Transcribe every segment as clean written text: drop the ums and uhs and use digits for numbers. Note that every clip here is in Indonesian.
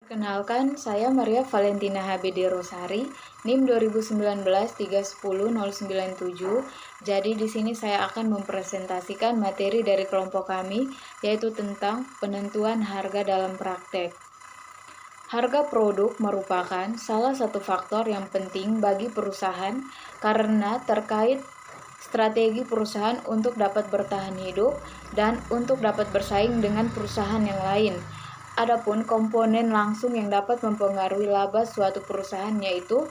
Kenalkan, saya Maria Valentina HBD Rosari, NIM 2019-310-097. Jadi di sini saya akan mempresentasikan materi dari kelompok kami, yaitu tentang penentuan harga dalam praktek. Harga produk merupakan salah satu faktor yang penting bagi perusahaan karena terkait strategi perusahaan untuk dapat bertahan hidup dan untuk dapat bersaing dengan perusahaan yang lain. Adapun komponen langsung yang dapat mempengaruhi laba suatu perusahaan yaitu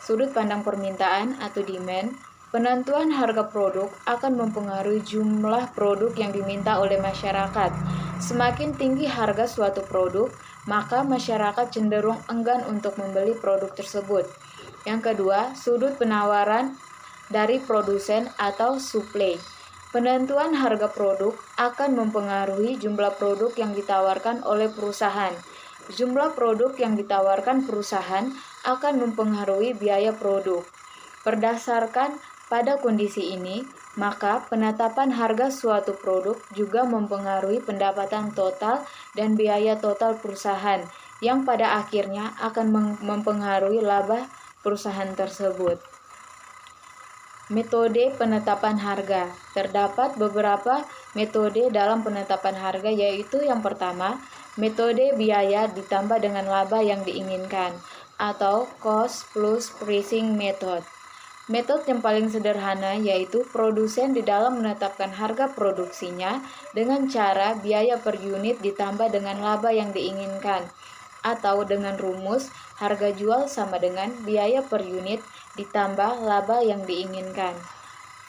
sudut pandang permintaan atau demand. Penentuan harga produk akan mempengaruhi jumlah produk yang diminta oleh masyarakat. Semakin tinggi harga suatu produk, maka masyarakat cenderung enggan untuk membeli produk tersebut. Yang kedua, sudut penawaran dari produsen atau supply. Penentuan harga produk akan mempengaruhi jumlah produk yang ditawarkan oleh perusahaan. Jumlah produk yang ditawarkan perusahaan akan mempengaruhi biaya produk. Berdasarkan pada kondisi ini, maka penetapan harga suatu produk juga mempengaruhi pendapatan total dan biaya total perusahaan, yang pada akhirnya akan mempengaruhi laba perusahaan tersebut. Metode penetapan harga. Terdapat beberapa metode dalam penetapan harga, yaitu yang pertama, metode biaya ditambah dengan laba yang diinginkan, atau cost plus pricing method. Metode yang paling sederhana yaitu produsen di dalam menetapkan harga produksinya dengan cara biaya per unit ditambah dengan laba yang diinginkan, atau dengan rumus harga jual sama dengan biaya per unit ditambah laba yang diinginkan.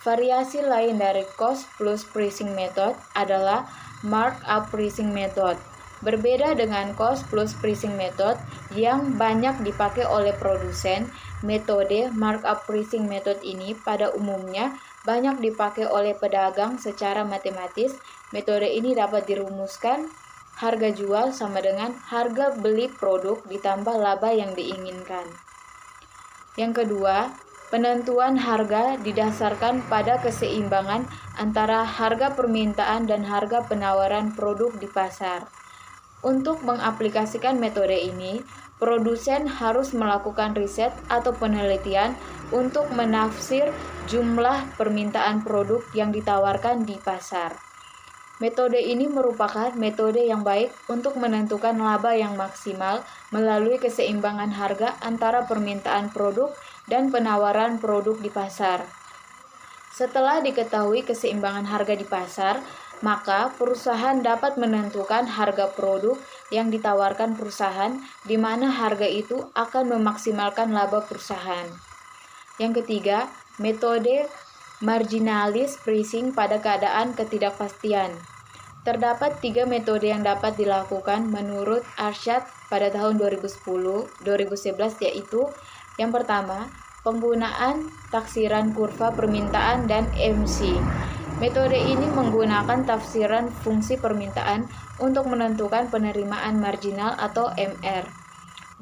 Variasi lain dari cost plus pricing method adalah markup pricing method. Berbeda dengan cost plus pricing method yang banyak dipakai oleh produsen, metode markup pricing method ini pada umumnya banyak dipakai oleh pedagang secara matematis. Metode ini dapat dirumuskan harga jual sama dengan harga beli produk ditambah laba yang diinginkan. Yang kedua, penentuan harga didasarkan pada keseimbangan antara harga permintaan dan harga penawaran produk di pasar. Untuk mengaplikasikan metode ini, produsen harus melakukan riset atau penelitian untuk menafsir jumlah permintaan produk yang ditawarkan di pasar. Metode ini merupakan metode yang baik untuk menentukan laba yang maksimal melalui keseimbangan harga antara permintaan produk dan penawaran produk di pasar. Setelah diketahui keseimbangan harga di pasar, maka perusahaan dapat menentukan harga produk yang ditawarkan perusahaan, di mana harga itu akan memaksimalkan laba perusahaan. Yang ketiga, metode marginalis pricing pada keadaan ketidakpastian. Terdapat 3 metode yang dapat dilakukan menurut Arshad pada tahun 2010-2011, yaitu yang pertama, penggunaan taksiran kurva permintaan dan MC. Metode ini menggunakan tafsiran fungsi permintaan untuk menentukan penerimaan marginal atau MR.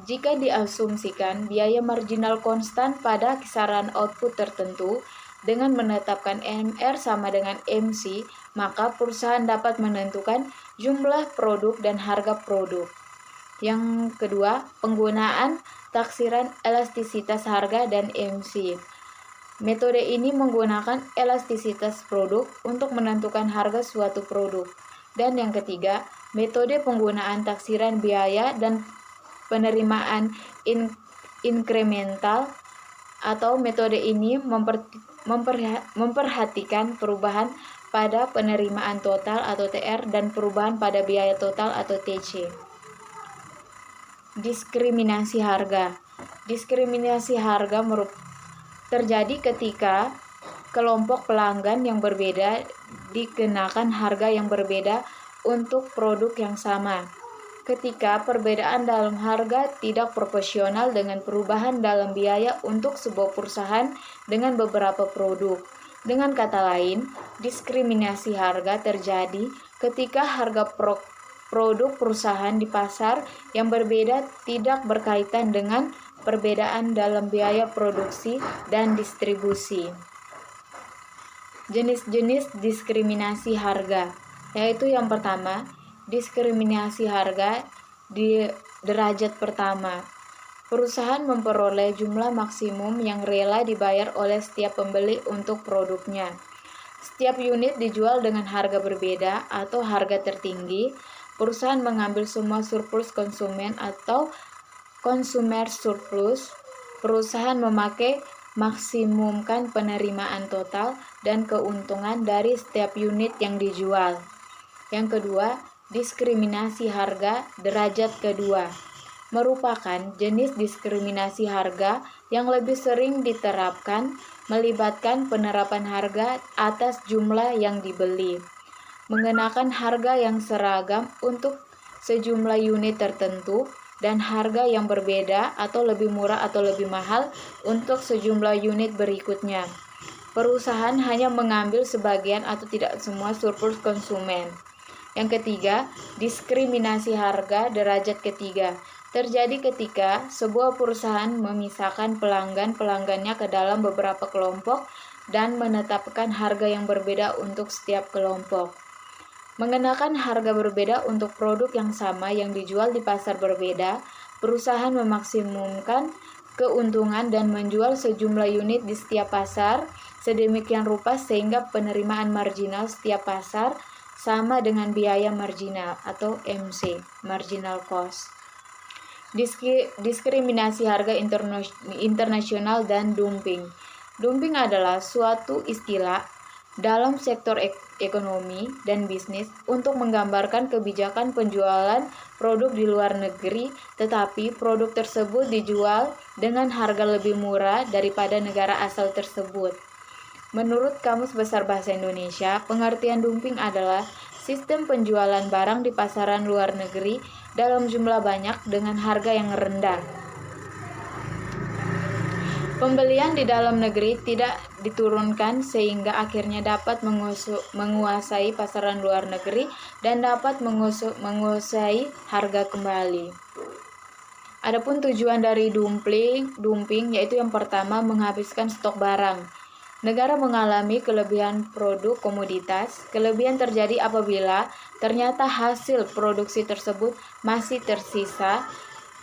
Jika diasumsikan biaya marginal konstan pada kisaran output tertentu, dengan menetapkan MR sama dengan MC, maka perusahaan dapat menentukan jumlah produk dan harga produk. Yang kedua, penggunaan taksiran elastisitas harga dan MC. Metode ini menggunakan elastisitas produk untuk menentukan harga suatu produk. Dan yang ketiga, metode penggunaan taksiran biaya dan penerimaan inkremental, atau metode ini memperhatikan perubahan pada penerimaan total atau TR dan perubahan pada biaya total atau TC. Diskriminasi harga. Diskriminasi harga terjadi ketika kelompok pelanggan yang berbeda dikenakan harga yang berbeda untuk produk yang sama. Ketika perbedaan dalam harga tidak proporsional dengan perubahan dalam biaya untuk sebuah perusahaan dengan beberapa produk. Dengan kata lain, diskriminasi harga terjadi ketika harga produk perusahaan di pasar yang berbeda tidak berkaitan dengan perbedaan dalam biaya produksi dan distribusi. Jenis-jenis diskriminasi harga, yaitu yang pertama, diskriminasi harga derajat pertama. Perusahaan memperoleh jumlah maksimum yang rela dibayar oleh setiap pembeli untuk produknya. Setiap unit dijual dengan harga berbeda atau harga tertinggi. Perusahaan mengambil semua surplus konsumen atau consumer surplus. Perusahaan memakai maksimumkan penerimaan total dan keuntungan dari setiap unit yang dijual. Yang kedua, diskriminasi harga derajat kedua merupakan jenis diskriminasi harga yang lebih sering diterapkan, melibatkan penerapan harga atas jumlah yang dibeli, mengenakan harga yang seragam untuk sejumlah unit tertentu, dan harga yang berbeda atau lebih murah atau lebih mahal untuk sejumlah unit berikutnya. Perusahaan hanya mengambil sebagian atau tidak semua surplus konsumen. Yang ketiga, diskriminasi harga derajat ketiga terjadi ketika sebuah perusahaan memisahkan pelanggan-pelanggannya ke dalam beberapa kelompok dan menetapkan harga yang berbeda untuk setiap kelompok. Mengenakan harga berbeda untuk produk yang sama yang dijual di pasar berbeda, perusahaan memaksimumkan keuntungan dan menjual sejumlah unit di setiap pasar sedemikian rupa sehingga penerimaan marginal setiap pasar sama dengan biaya marginal atau MC, marginal cost. Diskriminasi harga internasional dan dumping. Dumping adalah suatu istilah dalam sektor ekonomi dan bisnis untuk menggambarkan kebijakan penjualan produk di luar negeri, tetapi produk tersebut dijual dengan harga lebih murah daripada negara asal tersebut. Menurut Kamus Besar Bahasa Indonesia, pengertian dumping adalah sistem penjualan barang di pasaran luar negeri dalam jumlah banyak dengan harga yang rendah. Pembelian di dalam negeri tidak diturunkan sehingga akhirnya dapat menguasai pasaran luar negeri dan dapat menguasai harga kembali. Adapun tujuan dari dumping yaitu yang pertama menghabiskan stok barang. Negara mengalami kelebihan produk komoditas. Kelebihan terjadi apabila ternyata hasil produksi tersebut masih tersisa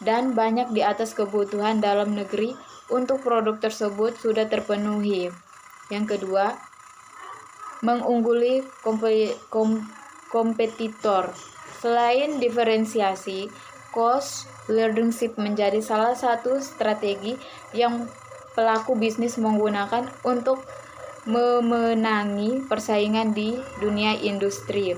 dan banyak di atas kebutuhan dalam negeri untuk produk tersebut sudah terpenuhi. Yang kedua, mengungguli kompetitor. Selain diferensiasi, cost leadership menjadi salah satu strategi yang pelaku bisnis menggunakan untuk memenangi persaingan di dunia industri.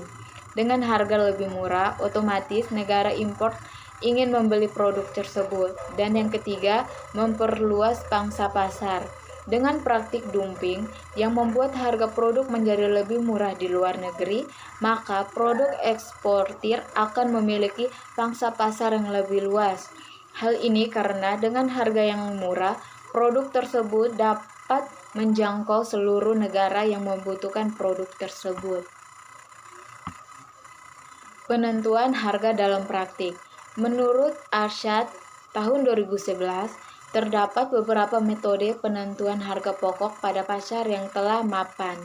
Dengan harga lebih murah, otomatis negara impor ingin membeli produk tersebut. Dan yang ketiga, memperluas pangsa pasar. Dengan praktik dumping yang membuat harga produk menjadi lebih murah di luar negeri, maka produk eksportir akan memiliki pangsa pasar yang lebih luas. Hal ini karena dengan harga yang murah, produk tersebut dapat menjangkau seluruh negara yang membutuhkan produk tersebut. Penentuan harga dalam praktik. Menurut Arsyad tahun 2011, terdapat beberapa metode penentuan harga pokok pada pasar yang telah mapan,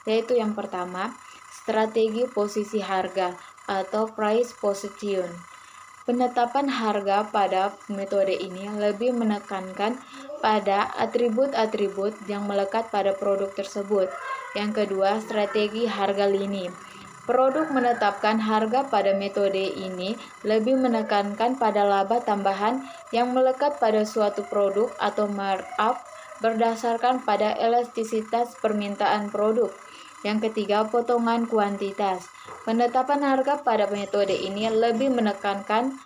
yaitu yang pertama, strategi posisi harga atau price position. Penetapan harga pada metode ini lebih menekankan pada atribut-atribut yang melekat pada produk tersebut. Yang kedua, strategi harga lini. Produk menetapkan harga pada metode ini lebih menekankan pada laba tambahan yang melekat pada suatu produk atau markup berdasarkan pada elastisitas permintaan produk. Yang ketiga, potongan kuantitas. Penetapan harga pada metode ini lebih menekankan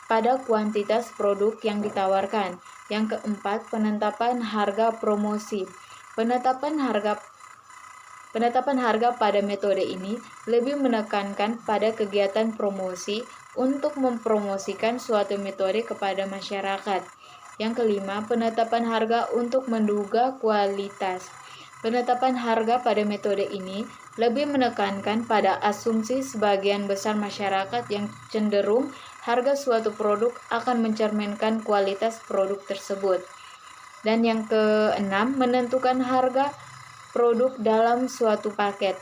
pada kuantitas produk yang ditawarkan. Yang keempat, penetapan harga promosi. Penetapan harga pada metode ini lebih menekankan pada kegiatan promosi untuk mempromosikan suatu metode kepada masyarakat. Yang kelima, penetapan harga untuk menduga kualitas. Penetapan harga pada metode ini lebih menekankan pada asumsi sebagian besar masyarakat yang cenderung harga suatu produk akan mencerminkan kualitas produk tersebut. Dan yang keenam, menentukan harga produk dalam suatu paket.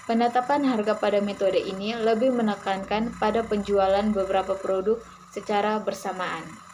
Penetapan harga pada metode ini lebih menekankan pada penjualan beberapa produk secara bersamaan.